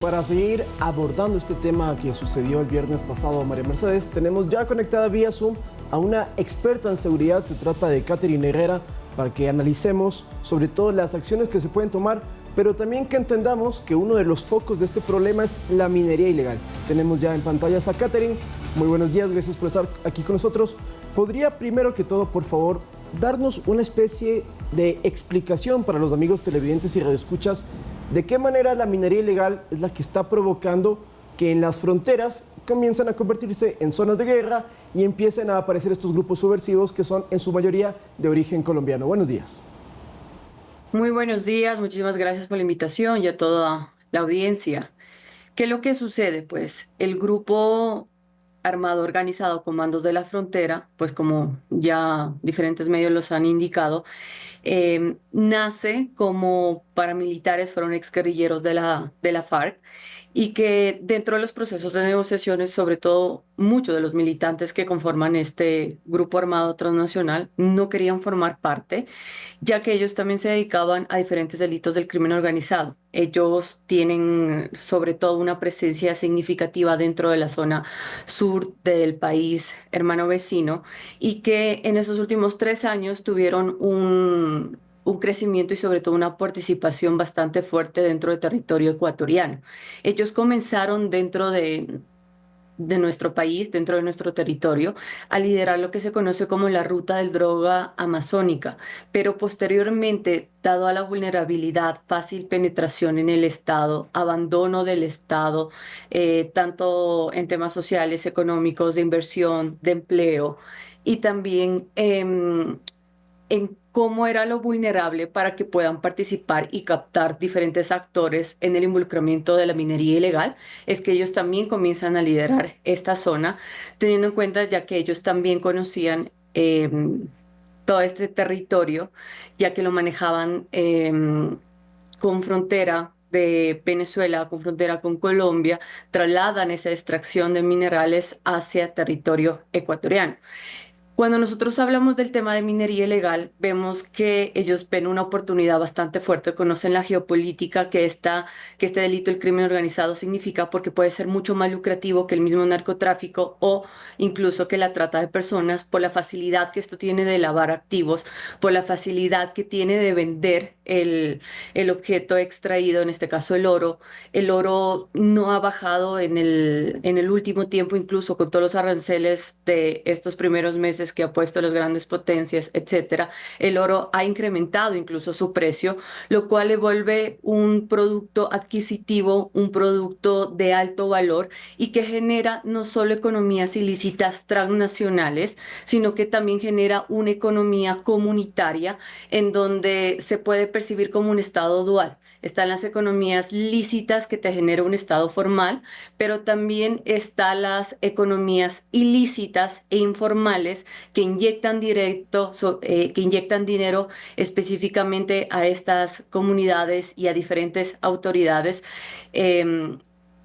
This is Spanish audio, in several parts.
Para seguir abordando este tema que sucedió el viernes pasado, María Mercedes, tenemos ya conectada vía Zoom a una experta en seguridad. Se trata de Catherine Herrera, para que analicemos sobre todo las acciones que se pueden tomar, pero también que entendamos que uno de los focos de este problema es la minería ilegal. Tenemos ya en pantallas a Catherine. Muy buenos días, gracias por estar aquí con nosotros. ¿Podría primero que todo, por favor, darnos una especie de explicación para los amigos televidentes y radioescuchas de qué manera la minería ilegal es la que está provocando que en las fronteras comiencen a convertirse en zonas de guerra y empiecen a aparecer estos grupos subversivos que son en su mayoría de origen colombiano? Buenos días. Muy buenos días, muchísimas gracias por la invitación y a toda la audiencia. ¿Qué es lo que sucede? Pues el grupo armado organizado Comandos de la Frontera, pues como ya diferentes medios los han indicado, nace como paramilitares, fueron exguerrilleros de la FARC, y que dentro de los procesos de negociaciones, sobre todo muchos de los militantes que conforman este grupo armado transnacional no querían formar parte, ya que ellos también se dedicaban a diferentes delitos del crimen organizado. Ellos tienen sobre todo una presencia significativa dentro de la zona sur del país hermano vecino, y que en esos últimos 3 años tuvieron un crecimiento y sobre todo una participación bastante fuerte dentro del territorio ecuatoriano. Ellos comenzaron dentro de nuestro país, dentro de nuestro territorio, a liderar lo que se conoce como la ruta del droga amazónica, pero posteriormente, dado a la vulnerabilidad, fácil penetración en el Estado, abandono del Estado, tanto en temas sociales, económicos, de inversión, de empleo, y también en cómo era lo vulnerable para que puedan participar y captar diferentes actores en el involucramiento de la minería ilegal, es que ellos también comienzan a liderar esta zona, teniendo en cuenta ya que ellos también conocían todo este territorio, ya que lo manejaban con frontera de Venezuela, con frontera con Colombia, trasladan esa extracción de minerales hacia territorio ecuatoriano. Cuando nosotros hablamos del tema de minería ilegal, vemos que ellos ven una oportunidad bastante fuerte, conocen la geopolítica que este delito, el crimen organizado, significa, porque puede ser mucho más lucrativo que el mismo narcotráfico o incluso que la trata de personas, por la facilidad que esto tiene de lavar activos, por la facilidad que tiene de vender el objeto extraído, en este caso el oro. El oro no ha bajado en el último tiempo, incluso con todos los aranceles de estos primeros meses que ha puesto las grandes potencias, etcétera. El oro ha incrementado incluso su precio, lo cual le vuelve un producto adquisitivo, un producto de alto valor, y que genera no solo economías ilícitas transnacionales, sino que también genera una economía comunitaria en donde se puede percibir como un estado dual. Están las economías lícitas que te genera un estado formal, pero también están las economías ilícitas e informales que inyectan que inyectan dinero específicamente a estas comunidades y a diferentes autoridades em,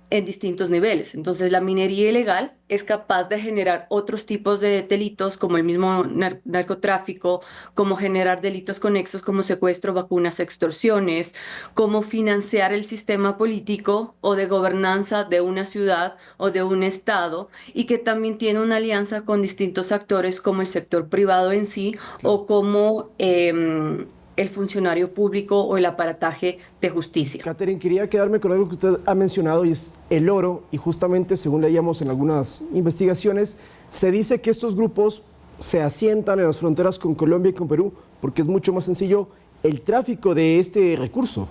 en distintos niveles. Entonces, la minería ilegal es capaz de generar otros tipos de delitos, como el mismo narcotráfico, como generar delitos conexos como secuestro, vacunas, extorsiones, como financiar el sistema político o de gobernanza de una ciudad o de un estado, y que también tiene una alianza con distintos actores como el sector privado en sí, o como el funcionario público o el aparataje de justicia. Catherine, quería quedarme con algo que usted ha mencionado y es el oro, y justamente según leíamos en algunas investigaciones, se dice que estos grupos se asientan en las fronteras con Colombia y con Perú porque es mucho más sencillo el tráfico de este recurso.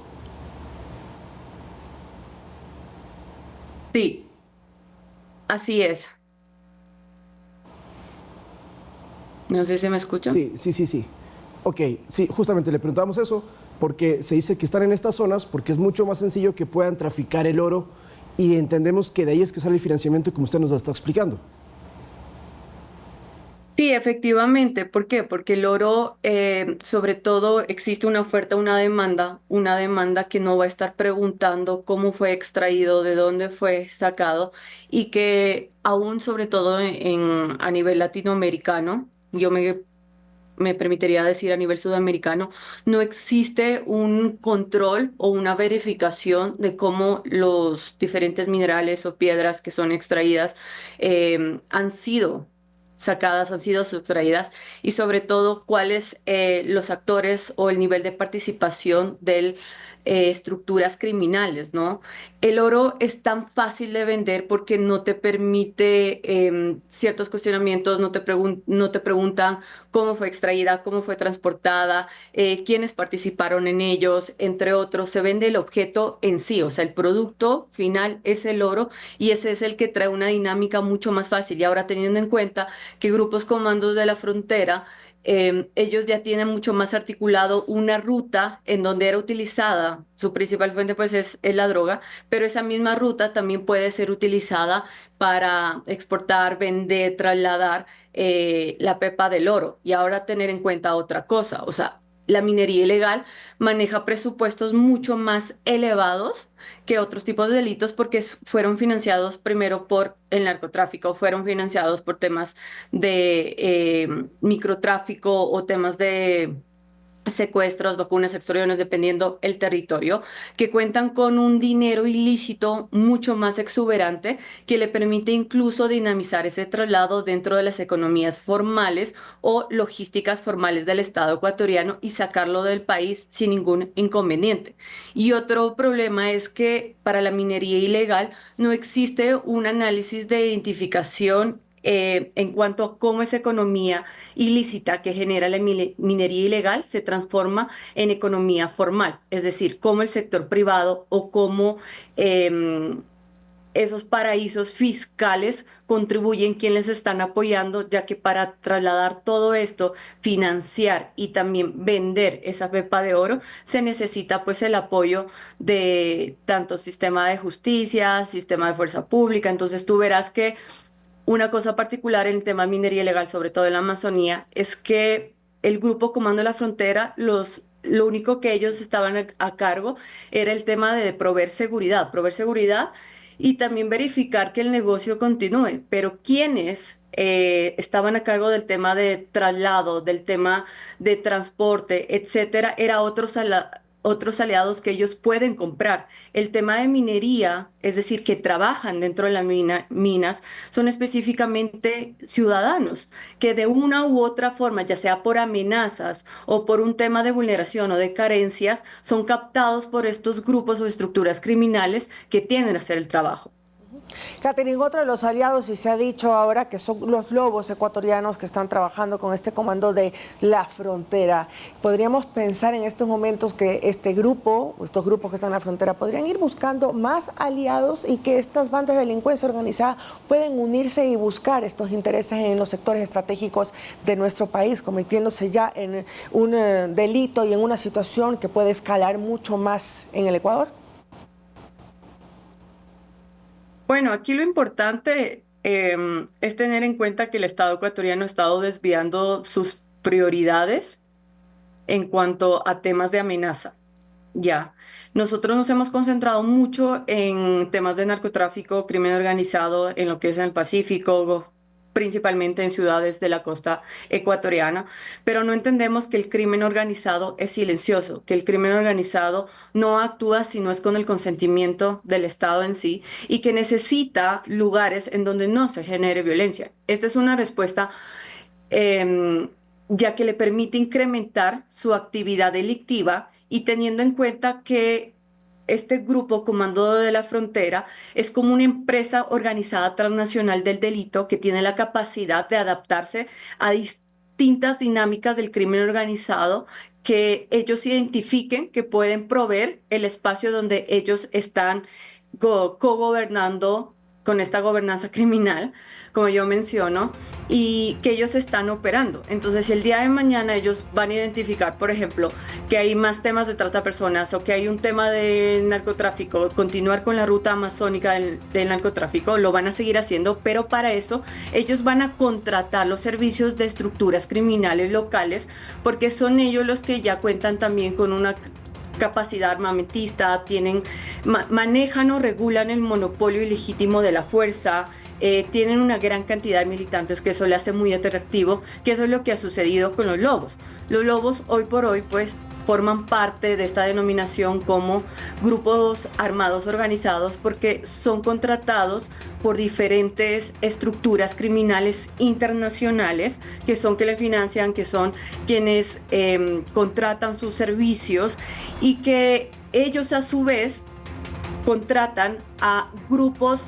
Sí, así es. No sé si me escuchan. Sí, sí, sí, sí. Ok, sí, justamente le preguntamos eso porque se dice que están en estas zonas porque es mucho más sencillo que puedan traficar el oro, y entendemos que de ahí es que sale el financiamiento, como usted nos lo está explicando. Sí, efectivamente. ¿Por qué? Porque el oro, sobre todo, existe una oferta, una demanda que no va a estar preguntando cómo fue extraído, de dónde fue sacado, y que aún, sobre todo a nivel latinoamericano, yo me me permitiría decir a nivel sudamericano, no existe un control o una verificación de cómo los diferentes minerales o piedras que son extraídas han sido sacadas, han sido sustraídas y sobre todo cuáles los actores o el nivel de participación de estructuras criminales, ¿no? El oro es tan fácil de vender porque no te permite ciertos cuestionamientos, no te preguntan cómo fue extraída, cómo fue transportada, quiénes participaron en ellos, entre otros. Se vende el objeto en sí, o sea, el producto final es el oro y ese es el que trae una dinámica mucho más fácil. Y ahora teniendo en cuenta que grupos comandos de la frontera ellos ya tienen mucho más articulado una ruta en donde era utilizada, su principal fuente pues es la droga, pero esa misma ruta también puede ser utilizada para exportar, vender, trasladar la pepa del oro. Y ahora tener en cuenta otra cosa, o sea, la minería ilegal maneja presupuestos mucho más elevados que otros tipos de delitos porque fueron financiados primero por el narcotráfico, fueron financiados por temas de microtráfico o temas de secuestros, vacunas, extorsiones, dependiendo el territorio, que cuentan con un dinero ilícito mucho más exuberante que le permite incluso dinamizar ese traslado dentro de las economías formales o logísticas formales del Estado ecuatoriano y sacarlo del país sin ningún inconveniente. Y otro problema es que para la minería ilegal no existe un análisis de identificación en cuanto a cómo esa economía ilícita que genera la minería ilegal se transforma en economía formal, es decir, cómo el sector privado o cómo esos paraísos fiscales contribuyen, quienes les están apoyando, ya que para trasladar todo esto, financiar y también vender esa pepa de oro, se necesita pues el apoyo de tanto sistema de justicia, sistema de fuerza pública. Entonces tú verás que una cosa particular en el tema de minería ilegal, sobre todo en la Amazonía, es que el grupo Comando de la Frontera, lo único que ellos estaban a cargo era el tema de proveer seguridad y también verificar que el negocio continúe. Pero quienes estaban a cargo del tema de traslado, del tema de transporte, etcétera, era otros aliados que ellos pueden comprar. El tema de minería, es decir, que trabajan dentro de las minas, son específicamente ciudadanos que de una u otra forma, ya sea por amenazas o por un tema de vulneración o de carencias, son captados por estos grupos o estructuras criminales que tienden a hacer el trabajo. Catherine, otro de los aliados, y se ha dicho ahora que son los lobos ecuatorianos que están trabajando con este comando de la frontera. ¿Podríamos pensar en estos momentos que este grupo, o estos grupos que están en la frontera, podrían ir buscando más aliados y que estas bandas de delincuencia organizada pueden unirse y buscar estos intereses en los sectores estratégicos de nuestro país, convirtiéndose ya en un delito y en una situación que puede escalar mucho más en el Ecuador? Bueno, aquí lo importante es tener en cuenta que el Estado ecuatoriano ha estado desviando sus prioridades en cuanto a temas de amenaza. Ya, nosotros nos hemos concentrado mucho en temas de narcotráfico, crimen organizado, en lo que es en el Pacífico, principalmente en ciudades de la costa ecuatoriana, pero no entendemos que el crimen organizado es silencioso, que el crimen organizado no actúa si no es con el consentimiento del Estado en sí y que necesita lugares en donde no se genere violencia. Esta es una respuesta ya que le permite incrementar su actividad delictiva y teniendo en cuenta que este grupo Comando de la Frontera es como una empresa organizada transnacional del delito que tiene la capacidad de adaptarse a distintas dinámicas del crimen organizado que ellos identifiquen que pueden proveer el espacio donde ellos están co-gobernando con esta gobernanza criminal, como yo menciono, y que ellos están operando. Entonces, si el día de mañana ellos van a identificar, por ejemplo, que hay más temas de trata de personas o que hay un tema de narcotráfico, continuar con la ruta amazónica del narcotráfico, lo van a seguir haciendo, pero para eso ellos van a contratar los servicios de estructuras criminales locales, porque son ellos los que ya cuentan también con una capacidad armamentista, manejan o regulan el monopolio ilegítimo de la fuerza, tienen una gran cantidad de militantes, que eso le hace muy atractivo, que eso es lo que ha sucedido con los lobos. Los lobos hoy por hoy pues forman parte de esta denominación como grupos armados organizados porque son contratados por diferentes estructuras criminales internacionales que le financian, que son quienes contratan sus servicios y que ellos a su vez contratan a grupos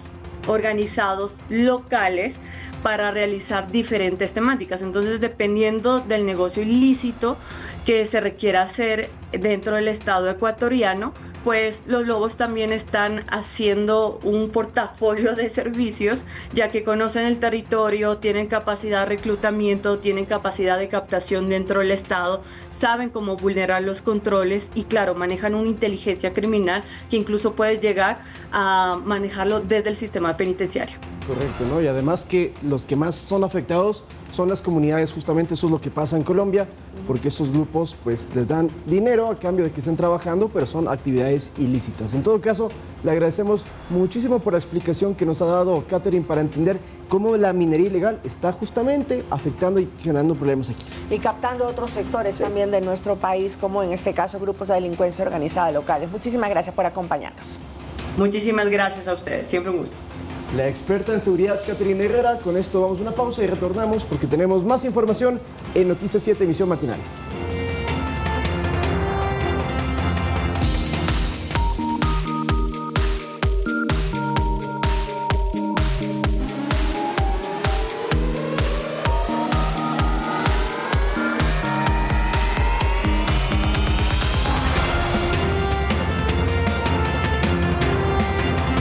organizados locales para realizar diferentes temáticas. Entonces, dependiendo del negocio ilícito que se requiera hacer dentro del Estado ecuatoriano, pues los lobos también están haciendo un portafolio de servicios, ya que conocen el territorio, tienen capacidad de reclutamiento, tienen capacidad de captación dentro del Estado, saben cómo vulnerar los controles y, claro, manejan una inteligencia criminal que incluso puede llegar a manejarlo desde el sistema penitenciario. Correcto, ¿no? Y además que los que más son afectados son las comunidades, justamente eso es lo que pasa en Colombia, porque estos grupos pues les dan dinero a cambio de que estén trabajando, pero son actividades ilícitas. En todo caso, le agradecemos muchísimo por la explicación que nos ha dado Catherine para entender cómo la minería ilegal está justamente afectando y generando problemas aquí. Y captando otros sectores también de nuestro país, como en este caso grupos de delincuencia organizada locales. Muchísimas gracias por acompañarnos. Muchísimas gracias a ustedes, siempre un gusto. La experta en seguridad, Catherine Herrera. Con esto vamos a una pausa y retornamos porque tenemos más información en Noticias 7, emisión matinal.